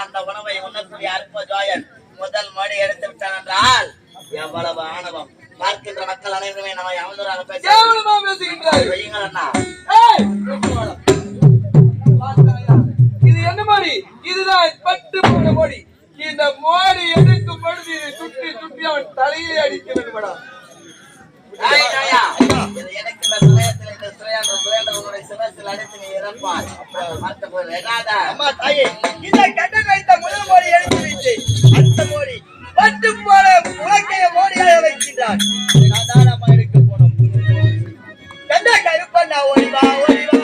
அந்த உணவை உண்ணக்கூடிய அற்ப ஜோயன் முதல் மடி எடுத்து விட்டான் என்றால் எவ்வளவு ஆணவம் பார்க்கின்ற மக்கள் அனைவருமே நம்ம அவதூறாக பேசுகின்றார்கள். இது என்ன மோடி? இதுதான் பட்டு போன மோடி. இந்த மோடி எடுக்கும் பொழுது சுற்றி சுற்றி அவன் தலையிலே அடிக்க வேண்டும் மேடம். முதல் மோடி எடுத்து வைத்து அடுத்த மோடி பட்டு போல உலக்கைய மோடியாக வைக்கின்றான். சாதாரணமா எடுக்க போனோம். கண்டா கருப்பண்ணா ஓடிவா ஓடிவா.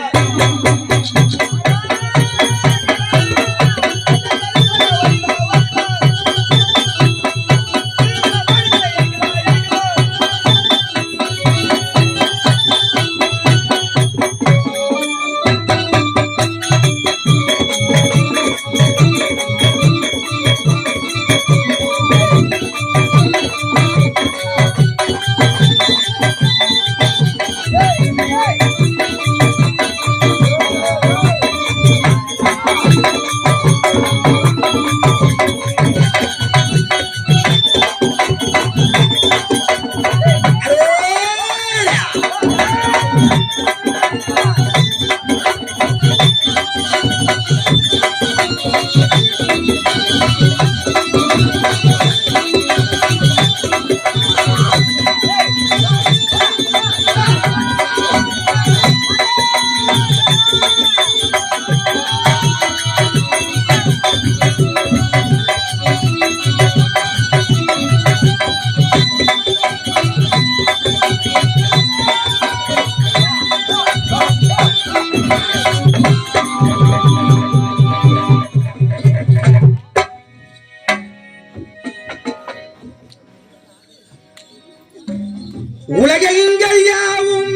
உலகங்கள் யாவும்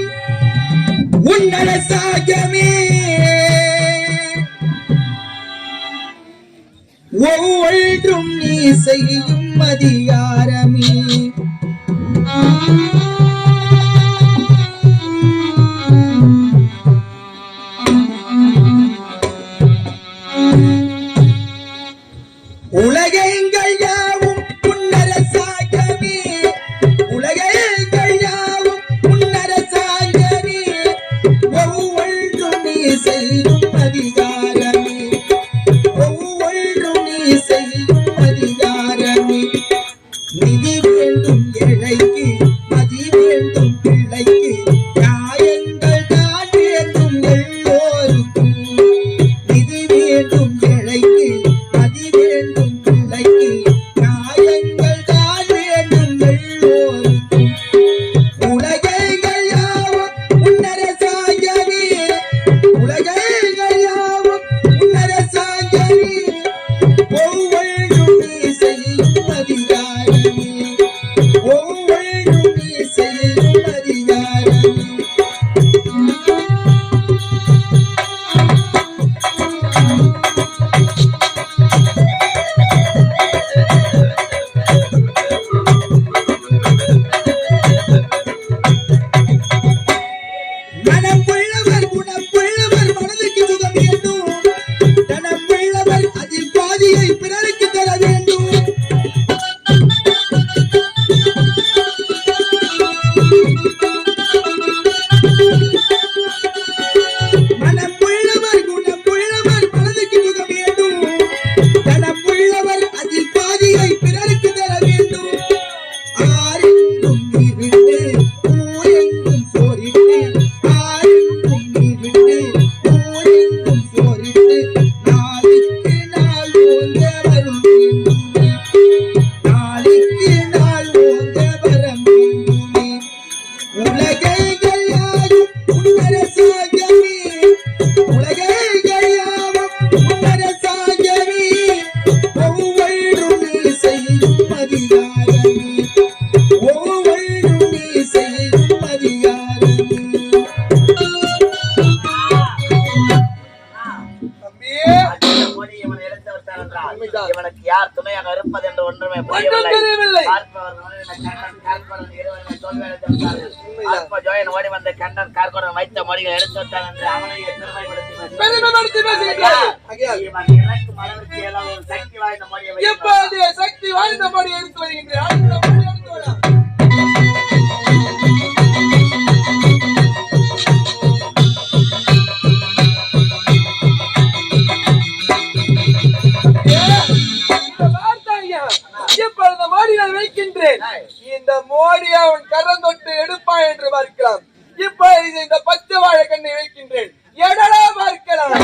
உன்னரசாகமே ஒவ்வொன்றும் நீ செய்யும் அதிகாரமே உலகங்கள் யாவும் உன்னரசாகமே உலகங்கள் யாவும் உன்னரசாகமே ஒவ்வொன்றும் நீ செய்யும் அதிகாரமே ஒவ்வொன்றும் நீ செய்யும் அதிகாரமே நிதி வேண்டும் ஏழைக்கு மதி வேண்டும் பிள்ளைக்கு நியாயங்கள் தான் வேண்டும் எல்லோருக்கும் நிதி வேண்டும் ஏழைக்கு மதி வேண்டும் பிள்ளைக்கு நியாயங்கள் தான் வேண்டும் எல்லோருக்கும் உலகைகள் யாவும் உன்னரசாகவே உலகைகள் யாவும் உன்னரசாகவே ஒவ்வொன்றும் நீ செய்யும் அதிகாரமே ஒவ்வொன்றும் நீ செய்யும் அதிகாரமே மனமுள்ளவர் குணமுள்ளவர் மனதுக்கு சுகம் வேண்டும் தனமுள்ளவர் அதில் பாதியை பிறருக்கு தர வேண்டும் மனமுள்ளவர் குணமுள்ளவர் மனதுக்கு சுகம் வேண்டும் தனமுள்ளவர் அதில் பாதியை பிறருக்கு தர வேண்டும் ஆரெங்கும் நீ விட்டு ஊரெங்கும் சோரிட்டு ஆரெங்கும் நீ விட்டு ஊரெங்கும் சோரிட்டு நாளைக்கு நாள் ஓங்க வரும் வேண்டுமே நாளைக்கு நாள் ஓங்க வரம் வேண்டுமே உலகைகள் யாவும் உன்னரசாகவே உலகைகள் யாவும் உன்னரசாகவே ஒவ்வொன்றும் நீ செய்யும் அதிகாரமே ஒவ்வொன்றும் நீ செய்யும் அதிகாரமே தம்பி அடுத்த மோடி இவனை எடுத்து விட்டான் என்றால் இவனுக்கு யார் துணையாக இருப்பது என்று ஒன்றுமே ஒன்றும் தெரியவில்லை. பார்ப்பவர் மனதில் கண்ணன் கால்பவன் இருவருமே தோல்வி அடைந்து விட்டார்கள். அற்ப ஜோயன் ஓடி வந்த கண்ணன் கார்கோடன் வைத்த மொழிகள் எடுத்து வந்தான் என்று அவனை பெருமைப்படுத்தி பேசுகின்றார். இவன் இறக்கும் அளவிற்கு ஏதாவது ஒரு சக்தி வாய்ந்த மொழியை இப்போது சக்தி வாய்ந்த மொழியை எடுத்து வருகின்றார். அந்த மொழியை எடுத்து வரலாம். இப்பொழுது மோடி நான் வைக்கின்றேன். இந்த மோடியை அவன் கரம் தொட்டு எடுப்பான் என்று பார்க்கலாம். இப்பொழுது இந்த பச்சை வாழைக்கண்ணை வைக்கின்றேன். எடடா பார்க்கலாம்.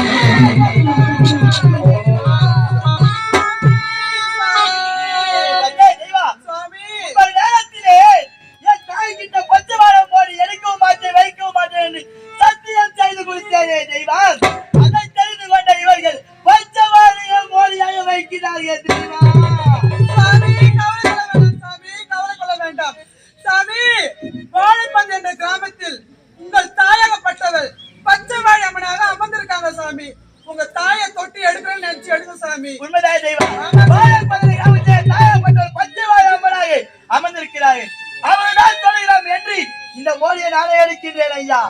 பச்சை வாழை மோடி எடுக்கவும் மாட்டேன் வைக்கவும் மாட்டேன் என்று சத்தியம் செய்து கொடுத்தேனே தெய்வம். அதை தெரிந்து கொண்ட இவர்கள் பச்சை வாழையை மோடியாக வைக்கிறார்கள் தெய்வா. கிராமத்தில் உங்கள் தாயகப்பட்டவர் பச்சை வாழை அம்மனாக அமர்ந்திருக்காங்க சாமி. உங்க தாயை தொட்டி எடுக்கிறேன்னு நினைச்சு எடுங்க சாமி. உண்மைதான் தெய்வம். தாயகப்பட்டவர் பச்சை வாழை அம்மனாக அமர்ந்திருக்கிறார்கள். அவர்தான் சொல்கிறோம் என்று இந்த மோடியை நானே எடுக்கின்றேன் ஐயா.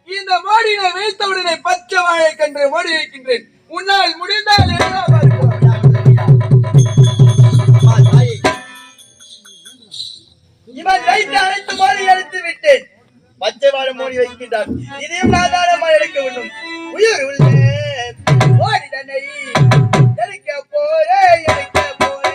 இந்த மோடியை வைத்தவுடனே பச்சை வாழை கன்று மோடி வைக்கின்றேன். உன்னால் முடிந்தால் இவன் வைத்து அனைத்து மோடி எடுத்து விட்டேன். பச்சை வாழை மோடி வைக்கின்றான். இதையும் நாதாரமா எடுக்க வேண்டும். உயிர் உள்ளே மோடி தன்னை எடுக்க போறே எடுக்க போறே.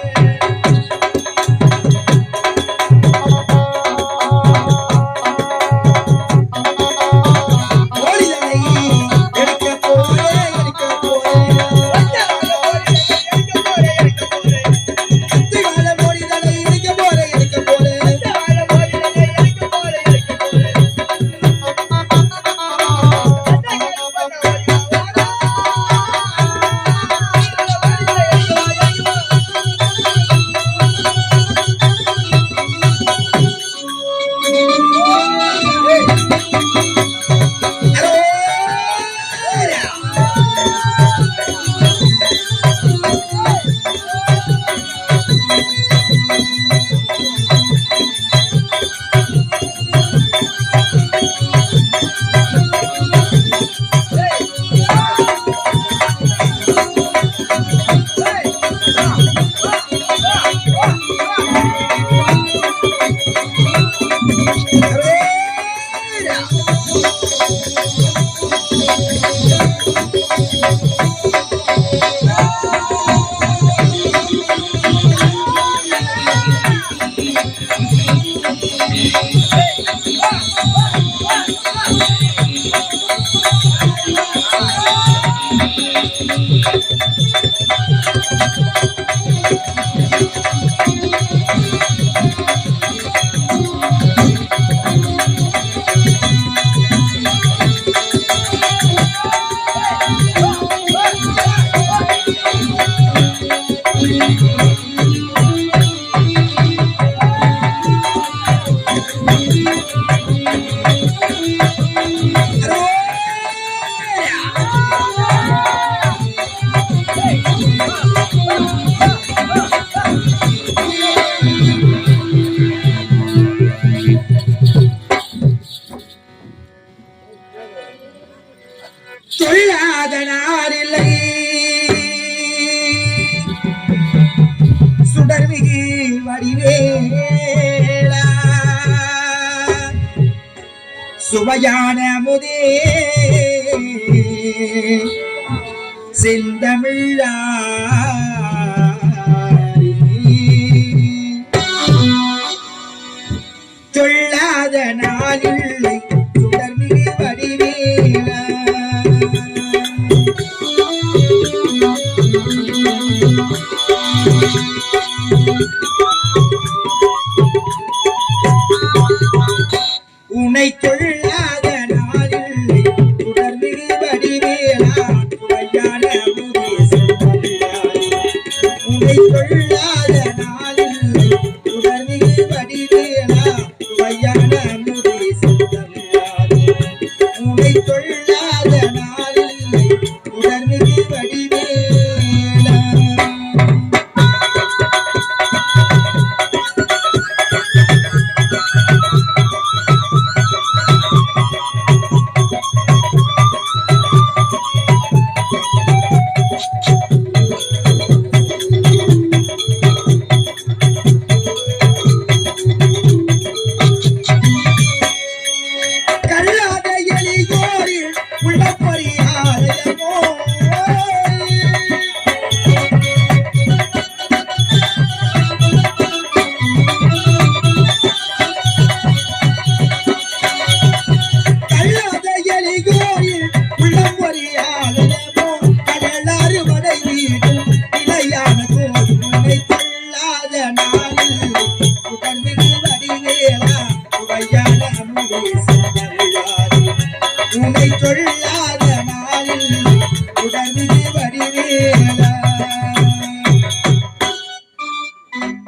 சொல்லாதனாரில்லை சுடர்மிகு வடிவேலா சுவையான முதே செந்தமிழா